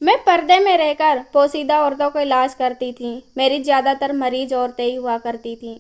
मैं पर्दे में रहकर पोशीदा औरतों को इलाज करती थी। मेरी ज़्यादातर मरीज औरतें ही हुआ करती थीं,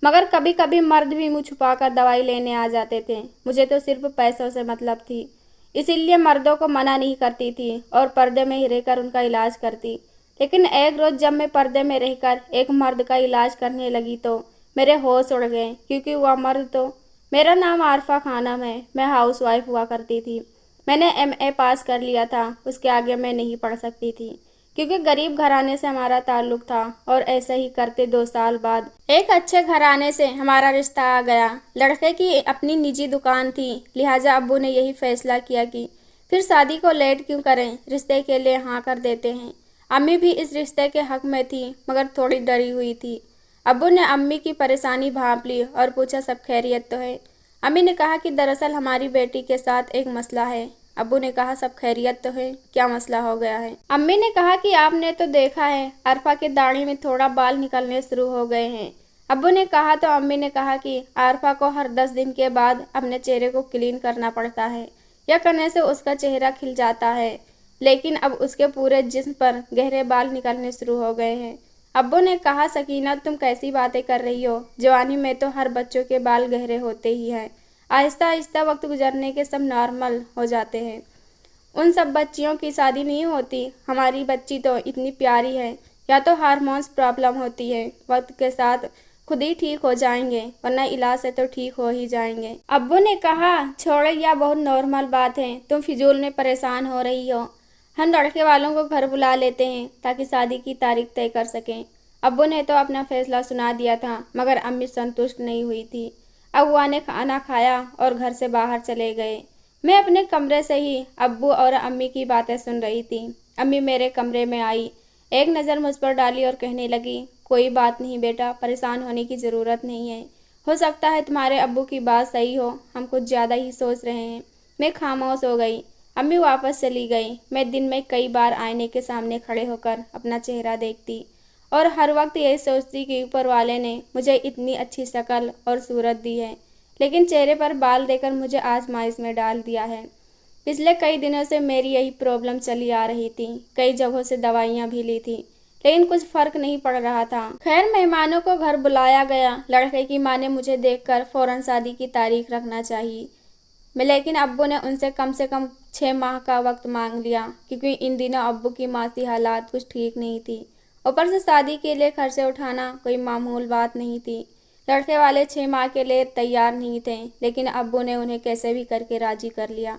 मगर कभी कभी मर्द भी मुँह छुपाकर दवाई लेने आ जाते थे। मुझे तो सिर्फ पैसों से मतलब थी, इसीलिए मर्दों को मना नहीं करती थी और पर्दे में ही रहकर उनका इलाज करती। लेकिन एक रोज़ जब मैं पर्दे में रहकर एक मर्द का इलाज करने लगी तो मेरे होश उड़ गए, क्योंकि वह मर्द तो मेरा नाम आरफा खानम है। मैं हाउसवाइफ हुआ करती थी। मैंने एमए पास कर लिया था, उसके आगे मैं नहीं पढ़ सकती थी, क्योंकि गरीब घराने से हमारा ताल्लुक था। और ऐसे ही करते 2 साल बाद एक अच्छे घराने से हमारा रिश्ता आ गया। लड़के की अपनी निजी दुकान थी, लिहाजा अब्बू ने यही फैसला किया कि फिर शादी को लेट क्यों करें, रिश्ते के लिए हाँ कर देते हैं। अम्मी भी इस रिश्ते के हक में थी, मगर थोड़ी डरी हुई थी। अब्बू ने अम्मी की परेशानी भांप ली और पूछा, सब खैरियत तो है। अम्मी ने कहा कि दरअसल हमारी बेटी के साथ एक मसला है। अब्बू ने कहा, सब खैरियत तो है, क्या मसला हो गया है। अम्मी ने कहा कि आपने तो देखा है अरफा की दाढ़ी में थोड़ा बाल निकलने शुरू हो गए हैं। अब्बू ने कहा तो अम्मी ने कहा कि अरफा को हर 10 दिन के बाद अपने चेहरे को क्लीन करना पड़ता है। यह करने से उसका चेहरा खिल जाता है, लेकिन अब उसके पूरे जिस्म पर गहरे बाल निकलने शुरू हो गए हैं। अब्बू ने कहा, सकीना तुम कैसी बातें कर रही हो, जवानी में तो हर बच्चों के बाल गहरे होते ही हैं। आहिस्ता आहिस्ता वक्त गुजरने के सब नॉर्मल हो जाते हैं। उन सब बच्चियों की शादी नहीं होती, हमारी बच्ची तो इतनी प्यारी है। या तो हार्मोन्स प्रॉब्लम होती है, वक्त के साथ खुद ही ठीक हो जाएंगे, वरना इलाज से तो ठीक हो ही जाएंगे। अब्बू ने कहा, छोड़ो, यह बहुत नॉर्मल बात है, तुम फिजूल में परेशान हो रही हो। हम लड़के वालों को घर बुला लेते हैं ताकि शादी की तारीख तय कर सकें। अब्बू ने तो अपना फैसला सुना दिया था, मगर अम्मी संतुष्ट नहीं हुई थी। अगुआ ने खाना खाया और घर से बाहर चले गए। मैं अपने कमरे से ही अब्बू और अम्मी की बातें सुन रही थी। अम्मी मेरे कमरे में आई, एक नज़र मुझ पर डाली और कहने लगी, कोई बात नहीं बेटा, परेशान होने की ज़रूरत नहीं है। हो सकता है तुम्हारे अब्बू की बात सही हो, हम कुछ ज़्यादा ही सोच रहे हैं। मैं खामोश हो गई। अम्मी वापस चली गई। मैं दिन में कई बार आईने के सामने खड़े होकर अपना चेहरा देखती और हर वक्त यही सोचती कि ऊपर वाले ने मुझे इतनी अच्छी शक्ल और सूरत दी है, लेकिन चेहरे पर बाल देकर मुझे आजमाइश में डाल दिया है। पिछले कई दिनों से मेरी यही प्रॉब्लम चली आ रही थी। कई जगहों से दवाइयाँ भी ली थी, लेकिन कुछ फर्क नहीं पड़ रहा था। खैर, मेहमानों को घर बुलाया गया। लड़के की माँ ने मुझे देखकर फौरन शादी की तारीख रखना चाहिए, लेकिन अब्बू ने उनसे कम 6 माह का वक्त मांग लिया, क्योंकि इन दिनों अब्बू की मासी हालात कुछ ठीक नहीं थी। ऊपर से शादी के लिए खर्चे उठाना कोई मामूल बात नहीं थी। लड़के वाले 6 माह के लिए तैयार नहीं थे, लेकिन अब्बू ने उन्हें कैसे भी करके राजी कर लिया।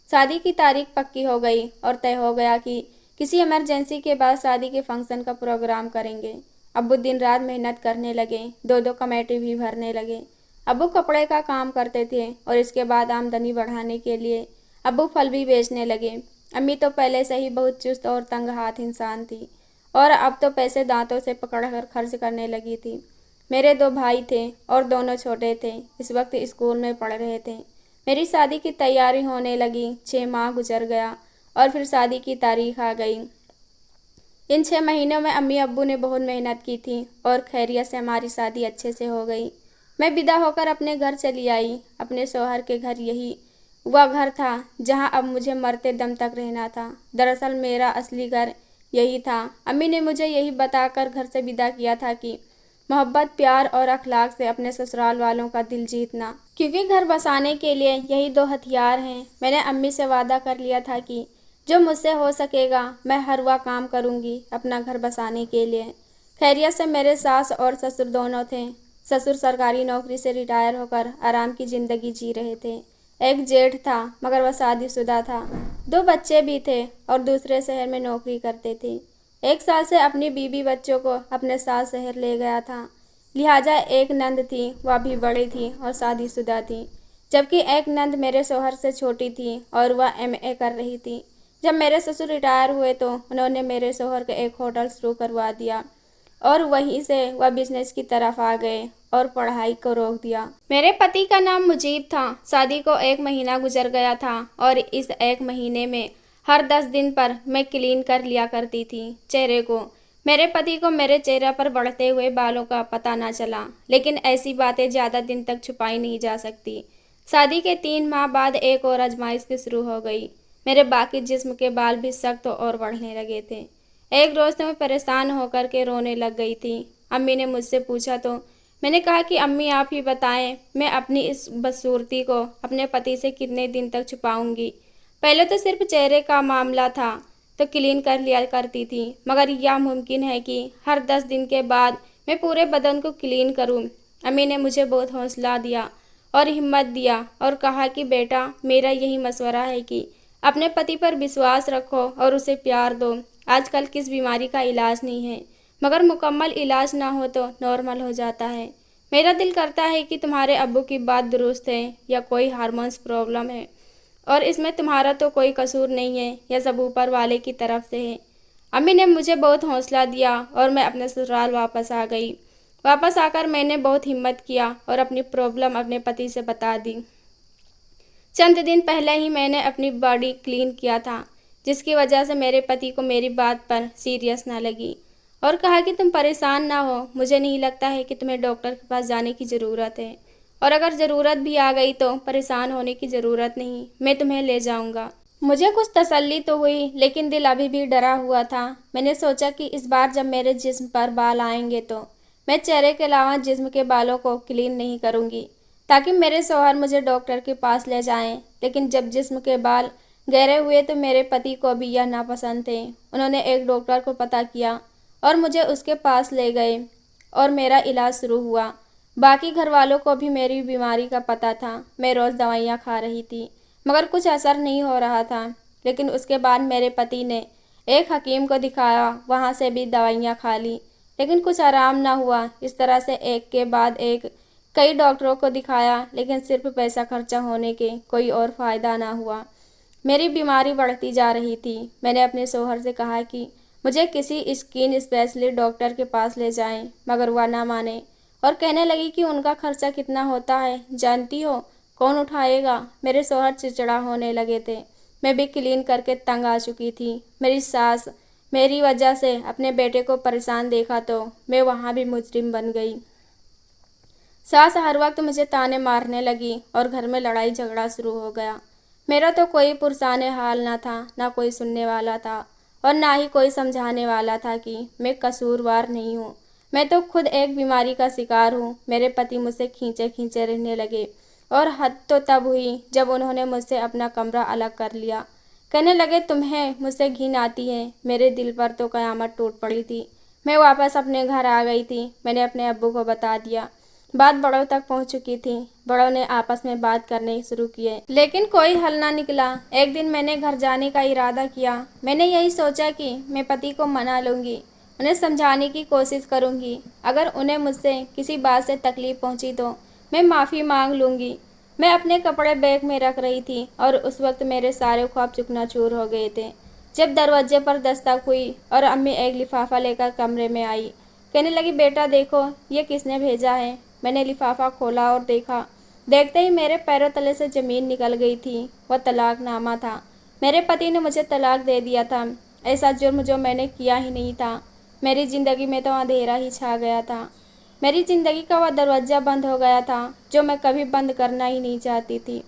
शादी की तारीख पक्की हो गई और तय हो गया कि किसी इमरजेंसी के बाद शादी के फंक्शन का प्रोग्राम करेंगे। अब्बू दिन रात मेहनत करने लगे, 2-2 कमेटी भी भरने लगे। अब्बू कपड़े का काम करते थे और इसके बाद आमदनी बढ़ाने के लिए अब्बू फल भी बेचने लगे। अम्मी तो पहले से ही बहुत चुस्त और तंग हाथ इंसान थी और अब तो पैसे दांतों से पकड़कर खर्च करने लगी थी। मेरे 2 भाई थे और दोनों छोटे थे, इस वक्त स्कूल में पढ़ रहे थे। मेरी शादी की तैयारी होने लगी। 6 माह गुजर गया और फिर शादी की तारीख आ गई। इन 6 महीनों में अम्मी अब्बू ने बहुत मेहनत की थी और खैरियत से हमारी शादी अच्छे से हो गई। मैं विदा होकर अपने घर चली आई। अपने शौहर के घर यही वह घर था जहां अब मुझे मरते दम तक रहना था। दरअसल मेरा असली घर यही था। अम्मी ने मुझे यही बताकर घर से विदा किया था कि मोहब्बत, प्यार और अखलाक से अपने ससुराल वालों का दिल जीतना, क्योंकि घर बसाने के लिए यही 2 हथियार हैं। मैंने अम्मी से वादा कर लिया था कि जो मुझसे हो सकेगा मैं हर वह काम करूंगी अपना घर बसाने के लिए। खैरियत से मेरे सास और ससुर दोनों थे। ससुर सरकारी नौकरी से रिटायर होकर आराम की ज़िंदगी जी रहे थे। एक जेठ था, मगर वह शादीशुदा था। 2 बच्चे भी थे और दूसरे शहर में नौकरी करते थे। 1 साल से अपनी बीवी बच्चों को अपने साथ शहर ले गया था। लिहाजा एक नंद थी, वह भी बड़ी थी और शादीशुदा थी, जबकि एक नंद मेरे शौहर से छोटी थी और वह एमए कर रही थी। जब मेरे ससुर रिटायर हुए तो उन्होंने मेरे शौहर का एक होटल शुरू करवा दिया और वहीं से वह बिजनेस की तरफ आ गए और पढ़ाई को रोक दिया। मेरे पति का नाम मुजीब था। शादी को 1 महीना गुजर गया था और इस 1 महीने में हर 10 दिन पर मैं क्लीन कर लिया करती थी चेहरे को। मेरे पति को मेरे चेहरे पर बढ़ते हुए बालों का पता ना चला, लेकिन ऐसी बातें ज़्यादा दिन तक छुपाई नहीं जा सकती। शादी के 3 माह बाद एक और आजमाइश शुरू हो गई। मेरे बाकी जिस्म के बाल भी सख्त और बढ़ने लगे थे। एक रोज़ तो मैं परेशान होकर के रोने लग गई थी। अम्मी ने मुझसे पूछा तो मैंने कहा कि अम्मी आप ही बताएं, मैं अपनी इस बदसूरती को अपने पति से कितने दिन तक छुपाऊंगी। पहले तो सिर्फ चेहरे का मामला था तो क्लीन कर लिया करती थी, मगर यह मुमकिन है कि हर 10 दिन के बाद मैं पूरे बदन को क्लीन करूं। अम्मी ने मुझे बहुत हौसला दिया और हिम्मत दिया और कहा कि बेटा, मेरा यही मशवरा है कि अपने पति पर विश्वास रखो और उसे प्यार दो। आजकल किस बीमारी का इलाज नहीं है, मगर मुकम्मल इलाज ना हो तो नॉर्मल हो जाता है। मेरा दिल करता है कि तुम्हारे अब्बू की बात दुरुस्त है या कोई हार्मोन्स प्रॉब्लम है, और इसमें तुम्हारा तो कोई कसूर नहीं है, यह सब ऊपर वाले की तरफ से है। अम्मी ने मुझे बहुत हौसला दिया और मैं अपने ससुराल वापस आ गई। वापस आकर मैंने बहुत हिम्मत किया और अपनी प्रॉब्लम अपने पति से बता दी। चंद दिन पहले ही मैंने अपनी बॉडी क्लीन किया था, जिसकी वजह से मेरे पति को मेरी बात पर सीरियस ना लगी और कहा कि तुम परेशान ना हो, मुझे नहीं लगता है कि तुम्हें डॉक्टर के पास जाने की ज़रूरत है, और अगर ज़रूरत भी आ गई तो परेशान होने की ज़रूरत नहीं, मैं तुम्हें ले जाऊंगा। मुझे कुछ तसल्ली तो हुई, लेकिन दिल अभी भी डरा हुआ था। मैंने सोचा कि इस बार जब मेरे जिस्म पर बाल आएंगे तो मैं चेहरे के अलावा जिस्म के बालों को क्लीन नहीं करूंगी, ताकि मेरे शौहर मुझे डॉक्टर के पास ले जाएं। लेकिन जब जिस्म के बाल गहरे हुए तो मेरे पति को भी यह नापसंद थे। उन्होंने एक डॉक्टर को पता किया और मुझे उसके पास ले गए और मेरा इलाज शुरू हुआ। बाकी घर वालों को भी मेरी बीमारी का पता था। मैं रोज़ दवाइयाँ खा रही थी, मगर कुछ असर नहीं हो रहा था। लेकिन उसके बाद मेरे पति ने एक हकीम को दिखाया, वहाँ से भी दवाइयाँ खा ली, लेकिन कुछ आराम ना हुआ। इस तरह से एक के बाद एक कई डॉक्टरों को दिखाया, लेकिन सिर्फ पैसा खर्चा होने के कोई और फ़ायदा ना हुआ। मेरी बीमारी बढ़ती जा रही थी। मैंने अपने शौहर से कहा कि मुझे किसी स्किन स्पेशलिस्ट डॉक्टर के पास ले जाएं, मगर वह ना माने और कहने लगी कि उनका खर्चा कितना होता है जानती हो, कौन उठाएगा। मेरे शौहर चिड़चिड़ा होने लगे थे। मैं भी क्लीन करके तंग आ चुकी थी। मेरी सास मेरी वजह से अपने बेटे को परेशान देखा तो मैं वहाँ भी मुजरिम बन गई। सास हर वक्त मुझे ताने मारने लगी और घर में लड़ाई झगड़ा शुरू हो गया। मेरा तो कोई पुरसाने हाल ना था, ना कोई सुनने वाला था और ना ही कोई समझाने वाला था कि मैं कसूरवार नहीं हूँ। मैं तो खुद एक बीमारी का शिकार हूँ। मेरे पति मुझसे खींचे खींचे रहने लगे और हद तो तब हुई जब उन्होंने मुझसे अपना कमरा अलग कर लिया। कहने लगे तुम्हें मुझसे घिन आती है। मेरे दिल पर तो कयामत टूट पड़ी थी। मैं वापस अपने घर आ गई थी। मैंने अपने अब्बू को बता दिया। बात बड़ों तक पहुंच चुकी थी। बड़ों ने आपस में बात करने शुरू किए, लेकिन कोई हल ना निकला। एक दिन मैंने घर जाने का इरादा किया। मैंने यही सोचा कि मैं पति को मना लूँगी, उन्हें समझाने की कोशिश करूँगी। अगर उन्हें मुझसे किसी बात से तकलीफ़ पहुँची तो मैं माफ़ी मांग लूँगी। मैं अपने कपड़े बैग में रख रही थी और उस वक्त मेरे सारे ख्वाब चकनाचूर हो गए थे जब दरवाजे पर दस्तक हुई और अम्मी एक लिफाफा लेकर कमरे में आई। कहने लगी, बेटा देखो ये किसने भेजा है। मैंने लिफाफा खोला और देखा। देखते ही मेरे पैरों तले से ज़मीन निकल गई थी। वह तलाकनामा था। मेरे पति ने मुझे तलाक दे दिया था। ऐसा जुर्म जो मैंने किया ही नहीं था। मेरी ज़िंदगी में तो अंधेरा ही छा गया था। मेरी ज़िंदगी का वह दरवाज़ा बंद हो गया था जो मैं कभी बंद करना ही नहीं चाहती थी।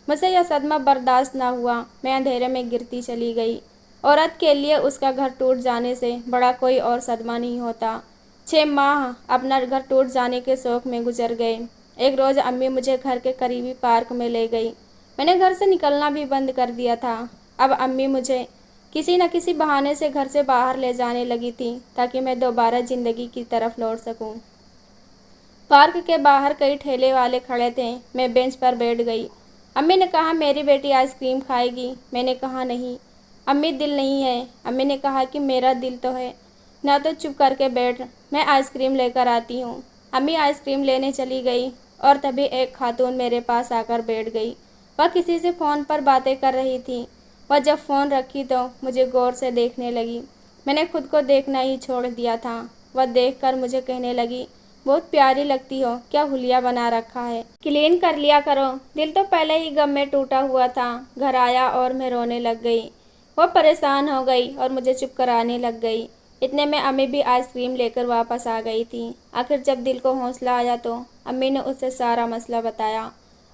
मुझसे यह सदमा बर्दाश्त ना हुआ। मैं अंधेरे में गिरती चली गई। औरत के लिए उसका घर टूट जाने से बड़ा कोई और सदमा नहीं होता। 6 माह अपना घर टूट जाने के शौक में गुजर गए। एक रोज़ अम्मी मुझे घर के करीबी पार्क में ले गई। मैंने घर से निकलना भी बंद कर दिया था। अब अम्मी मुझे किसी न किसी बहाने से घर से बाहर ले जाने लगी थी ताकि मैं दोबारा ज़िंदगी की तरफ लौट सकूं। पार्क के बाहर कई ठेले वाले खड़े थे। मैं बेंच पर बैठ गई। अम्मी ने कहा, मेरी बेटी आइसक्रीम खाएगी। मैंने कहा, नहीं अम्मी, दिल नहीं है। अम्मी ने कहा कि मेरा दिल तो है ना, तो चुप करके बैठ, मैं आइसक्रीम लेकर आती हूँ। अम्मी आइसक्रीम लेने चली गई और तभी एक खातून मेरे पास आकर बैठ गई। वह किसी से फ़ोन पर बातें कर रही थी। वह जब फ़ोन रखी तो मुझे गौर से देखने लगी। मैंने खुद को देखना ही छोड़ दिया था। वह देखकर मुझे कहने लगी, बहुत प्यारी लगती हो, क्या हुलिया बना रखा है, क्लीन कर लिया करो। दिल तो पहले ही गम में टूटा हुआ था। घर आया और मैं रोने लग गई। वह परेशान हो गई और मुझे चुप कराने लग गई। इतने में अम्मी भी आइसक्रीम लेकर वापस आ गई थी। आखिर जब दिल को हौसला आया तो अम्मी ने उससे सारा मसला बताया।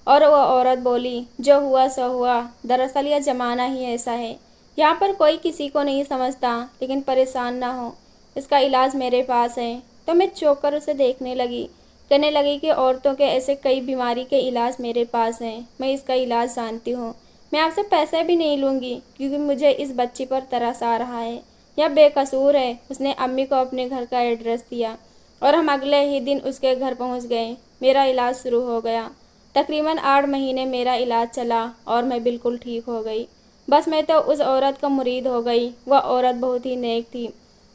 और वह औरत बोली, जो हुआ सो हुआ। दरअसल यह ज़माना ही ऐसा है, यहाँ पर कोई किसी को नहीं समझता। लेकिन परेशान ना हो, इसका इलाज मेरे पास है। तो मैं चौंक कर उसे देखने लगी, कहने लगी कि औरतों के ऐसे कई बीमारी के इलाज मेरे पास हैं, मैं इसका इलाज जानती हूँ। मैं आपसे पैसे भी नहीं लूँगी, क्योंकि मुझे इस बच्ची पर तरस आ रहा है। यह बेकसूर है। उसने अम्मी को अपने घर का एड्रेस दिया और हम अगले ही दिन उसके घर पहुँच गए। मेरा इलाज शुरू हो गया। तकरीबन 8 महीने मेरा इलाज चला और मैं बिल्कुल ठीक हो गई। बस मैं तो उस औरत का मुरीद हो गई। वह औरत बहुत ही नेक थी।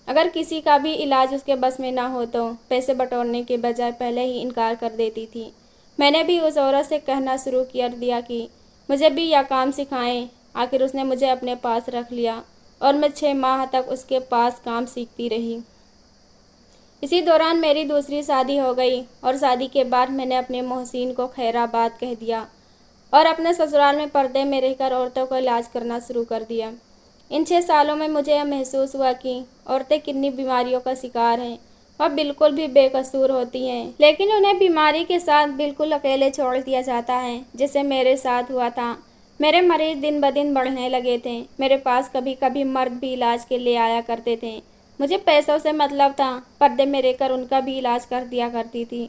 अगर किसी का भी इलाज उसके बस में ना हो तो पैसे बटोरने के बजाय पहले ही इनकार कर देती थी। मैंने भी उस औरत से कहना शुरू कर दिया कि मुझे भी यह काम सिखाएं। आखिर उसने मुझे अपने पास रख लिया और मैं 6 माह तक उसके पास काम सीखती रही। इसी दौरान मेरी दूसरी शादी हो गई और शादी के बाद मैंने अपने मोहसिन को खैराबाद कह दिया और अपने ससुराल में पर्दे में रहकर औरतों का इलाज करना शुरू कर दिया। इन 6 सालों में मुझे यह महसूस हुआ कि औरतें कितनी बीमारियों का शिकार हैं। वह बिल्कुल भी बेकसूर होती हैं, लेकिन उन्हें बीमारी के साथ बिल्कुल अकेले छोड़ दिया जाता है, जैसे मेरे साथ हुआ था। मेरे मरीज दिन ब दिन बढ़ने लगे थे। मेरे पास कभी कभी मर्द भी इलाज के लिए आया करते थे। मुझे पैसों से मतलब था, पर्दे में रहकर उनका भी इलाज कर दिया करती थी।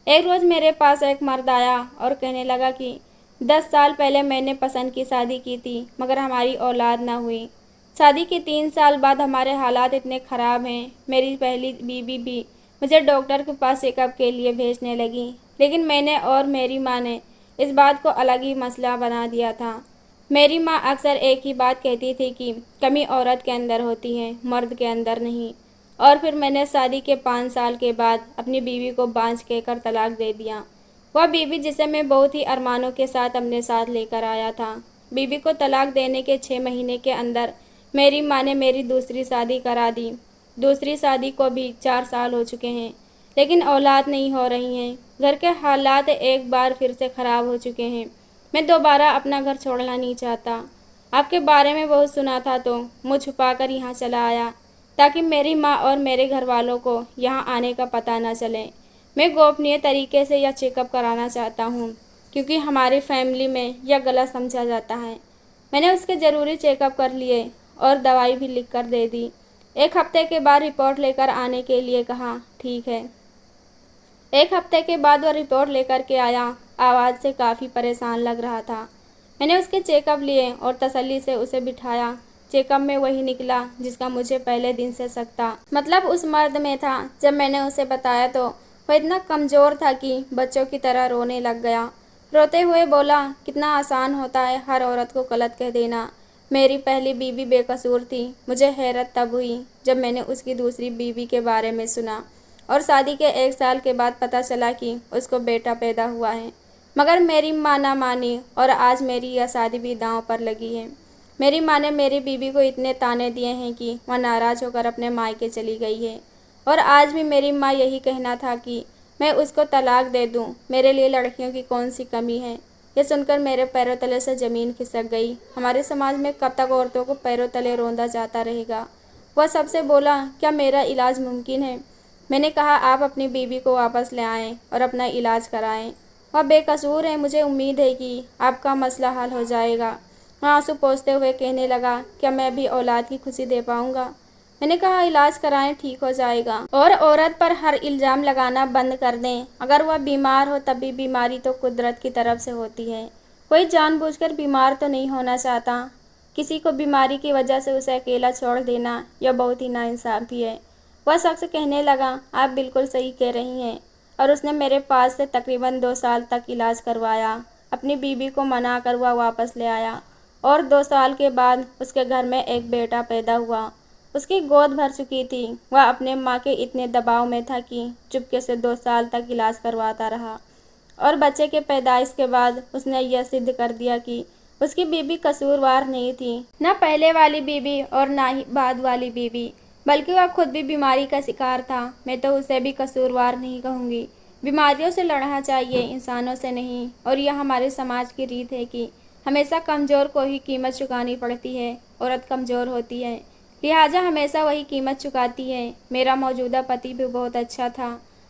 एक रोज़ मेरे पास एक मर्द आया और कहने लगा कि 10 साल पहले मैंने पसंद की शादी की थी, मगर हमारी औलाद ना हुई। शादी के 3 साल बाद हमारे हालात इतने ख़राब हैं, मेरी पहली बीवी भी मुझे डॉक्टर के पास चेकअप के लिए भेजने लगी। लेकिन मैंने और मेरी माँ ने इस बात को अलग ही मसला बना दिया था। मेरी माँ अक्सर एक ही बात कहती थी कि कमी औरत के अंदर होती है, मर्द के अंदर नहीं। और फिर मैंने शादी के 5 साल के बाद अपनी बीवी को बांझ कहकर तलाक दे दिया। वह बीवी जिसे मैं बहुत ही अरमानों के साथ अपने साथ लेकर आया था। बीवी को तलाक देने के 6 महीने के अंदर मेरी माँ ने मेरी दूसरी शादी करा दी। दूसरी शादी को भी 4 साल हो चुके हैं, लेकिन औलाद नहीं हो रही हैं। घर के हालात एक बार फिर से ख़राब हो चुके हैं। मैं दोबारा अपना घर छोड़ना नहीं चाहता। आपके बारे में बहुत सुना था तो मुँह छुपाकर यहाँ चला आया, ताकि मेरी माँ और मेरे घर वालों को यहाँ आने का पता न चले। मैं गोपनीय तरीके से यह चेकअप कराना चाहता हूँ, क्योंकि हमारी फैमिली में यह गलत समझा जाता है। मैंने उसके ज़रूरी चेकअप कर लिए और दवाई भी लिख कर दे दी। 1 हफ्ते के बाद रिपोर्ट लेकर आने के लिए कहा। ठीक है। 1 हफ्ते के बाद वह रिपोर्ट लेकर के आया। आवाज़ से काफ़ी परेशान लग रहा था। मैंने उसके चेकअप लिए और तसल्ली से उसे बिठाया। चेकअप में वही निकला जिसका मुझे पहले दिन से शक था। मतलब उस मर्द में था। जब मैंने उसे बताया तो वह इतना कमज़ोर था कि बच्चों की तरह रोने लग गया। रोते हुए बोला, कितना आसान होता है हर औरत को गलत कह देना। मेरी पहली बीवी बेकसूर थी। मुझे हैरत तब हुई जब मैंने उसकी दूसरी बीवी के बारे में सुना और शादी के 1 साल के बाद पता चला कि उसको बेटा पैदा हुआ है। मगर मेरी माँ ना मानी और आज मेरी यह शादी भी दांव पर लगी है। मेरी माँ ने मेरी बीवी को इतने ताने दिए हैं कि वह नाराज़ होकर अपने मायके चली गई है। और आज भी मेरी माँ यही कहना था कि मैं उसको तलाक दे दूँ। मेरे लिए लड़कियों की कौन सी कमी है। यह सुनकर मेरे पैरों तले से ज़मीन खिसक गई। हमारे समाज में कब तक औरतों को पैरों तले रौंदा जाता रहेगा। वह सबसे बोला, क्या मेरा इलाज मुमकिन है। मैंने कहा, आप अपनी बीवी को वापस ले आएं और अपना इलाज कराएं। वह बेकसूर है। मुझे उम्मीद है कि आपका मसला हल हो जाएगा। वह आंसू पोंछते हुए कहने लगा, क्या मैं भी औलाद की खुशी दे पाऊंगा। मैंने कहा, इलाज कराएं, ठीक हो जाएगा। और औरत पर हर इल्ज़ाम लगाना बंद कर दें। अगर वह बीमार हो तब भी बीमारी तो कुदरत की तरफ से होती है। कोई जानबूझकर बीमार तो नहीं होना चाहता। किसी को बीमारी की वजह से उसे अकेला छोड़ देना यह बहुत ही नाइंसाफ़ी है। वह शख्स कहने लगा, आप बिल्कुल सही कह रही हैं। और उसने मेरे पास से तकरीबन 2 साल तक इलाज करवाया। अपनी बीवी को मना कर वह वापस ले आया और 2 साल के बाद उसके घर में एक बेटा पैदा हुआ। उसकी गोद भर चुकी थी। वह अपने माँ के इतने दबाव में था कि चुपके से 2 साल तक इलाज करवाता रहा और बच्चे के पैदाइश के बाद उसने यह सिद्ध कर दिया कि उसकी बीवी कसूरवार नहीं थी, न पहले वाली बीवी और ना ही बाद वाली बीवी, बल्कि वह खुद भी बीमारी का शिकार था। मैं तो उसे भी कसूरवार नहीं कहूँगी। बीमारियों से लड़ना चाहिए, इंसानों से नहीं। और यह हमारे समाज की रीत है कि हमेशा कमज़ोर को ही कीमत चुकानी पड़ती है। औरत कमज़ोर होती है, लिहाजा हमेशा वही कीमत चुकाती है। मेरा मौजूदा पति भी बहुत अच्छा था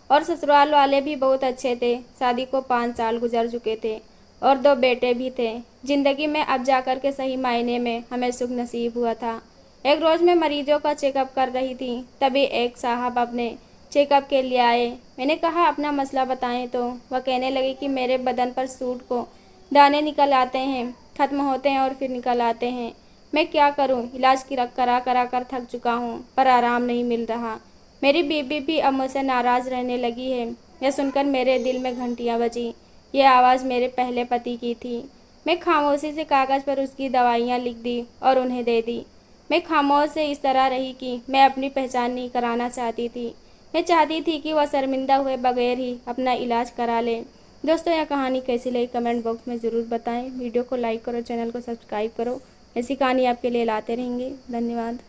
और ससुराल वाले भी बहुत अच्छे थे। शादी को 5 साल गुजर चुके थे। और 2 बेटे भी थे। ज़िंदगी में अब जाकर के सही मायने में हमें सुख नसीब हुआ था। एक रोज़ मैं मरीजों का चेकअप कर रही थी, तभी एक साहब अपने चेकअप के लिए आए। मैंने कहा अपना मसला बताएं तो वह कहने लगे कि मेरे बदन पर सूट को दाने निकल आते हैं, ख़त्म होते हैं और फिर निकल आते हैं। मैं क्या करूं? इलाज करा करा कर थक चुका हूं, पर आराम नहीं मिल रहा। मेरी बीबी भी अब मुझसे नाराज़ रहने लगी है। यह सुनकर मेरे दिल में घंटियां बजी। यह आवाज़ मेरे पहले पति की थी। मैं खामोशी से कागज़ पर उसकी दवाइयाँ लिख दी और उन्हें दे दी। मैं खामोश से इस तरह रही कि मैं अपनी पहचान नहीं कराना चाहती थी। मैं चाहती थी कि वह शर्मिंदा हुए बगैर ही अपना इलाज करा ले। दोस्तों, यह कहानी कैसी लगी कमेंट बॉक्स में ज़रूर बताएं। वीडियो को लाइक करो, चैनल को सब्सक्राइब करो। ऐसी कहानी आपके लिए लाते रहेंगे। धन्यवाद।